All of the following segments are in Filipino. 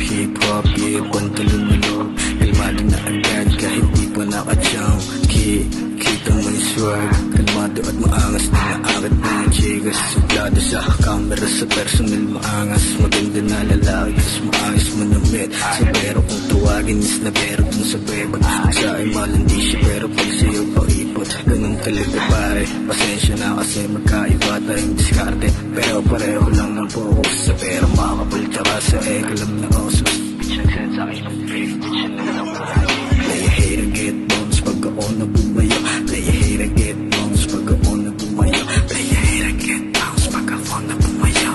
Hip-hop, yeah, pantalon na loob. Kalmado na agad kahit di pa naka-jump. Kita mo yung swag, kalmado at maangas. Ninaakit mo yung chigas, suplado sa camera, sa personal maangas. Maganda na lalaki, tas maayos mo na met. Sa pero kung tawagin is na pero dun sa beba. Sa ay malandi siya pero pag sa'yo paipot. Ganun talaga pare, pasensya na kasi magkaiba tayong diskarte. Pero pareho lang ng focus sa pero makakapal tsaka sa ekalam na osos. Nagsen sa akin ng fake, bitch na lang play a hater, get bones pag ako na bumayo. Play a hater, get bones pag ako na bumayo. Play a hater, get bones pag ako na bumayo.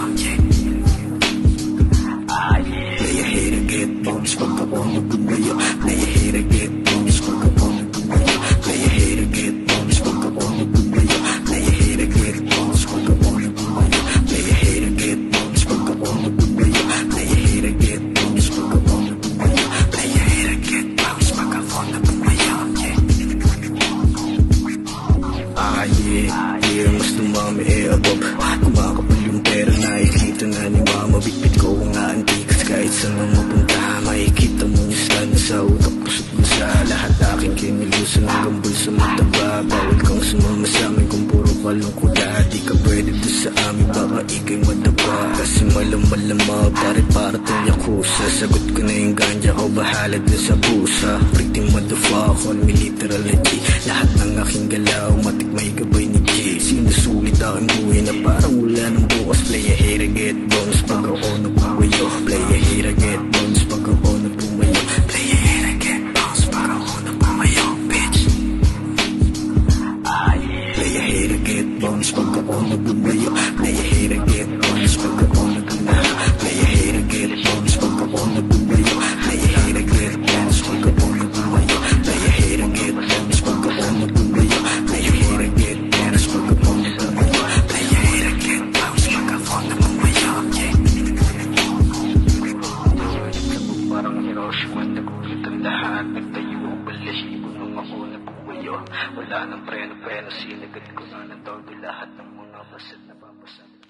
Play a hater, get bones pag ako na bumayo. Play a hater, get bones pag ako na bumayo. Play a hater, get bones pag ako na bumayo. Play a hater, get bones pag ako na bumayo. Play a hater, get bones pag ako na bumayo. Play a hater, get bones pag ako na bumayo. Play a hater, get bones pag ako na bumayo. Yeah, mas dumami above. Kumakapal yung pera, nakikita na ni mama. Bitbit ko ang antikas kahit saan na mapunta. Makikita mo yung sana sa utak, pusot mo sa lahat. Aking kinilusan hanggang bulsa mataba. Bawal kang sumama sa amin kung puro kalungkuda. Di ka pwede doon sa amin, baka ikay madaba. Kasi malam-malama, pare-para tong yakuza. Sagot ko na yung ganja ko, bahala dun sa pusa. Pretty motherfucker, may literal na G. Lahat ng aking galaw, matik may gabay ni G. Sinusulit aking buhay na parang wala ng bukas. Play a hater, get bones pag ako na bumayo. Play a hater, get bones pag ako na bumayo. Play a hater, get bones pag ako na bumayo, bitch. Play a hater, get bones pag ako na bumayo. Play a hater, get bones pag ako na bumayo. Play a hater, get bones pag ako na bumayo. Play a hater, get bones pag ako na bumayo. Play a hater, get bones pag ako na bumayo. Play a hater, get bones pag ako na bumayo. Play a hater, get bones pag ako na bumayo. Parang Hiroshima, nagulat ang lahat. Nagtayo ang balahibo nung ako nabumayo. Wala nang preno-preno, sinagad ko na ng todo lahat ng mga masad na babasag.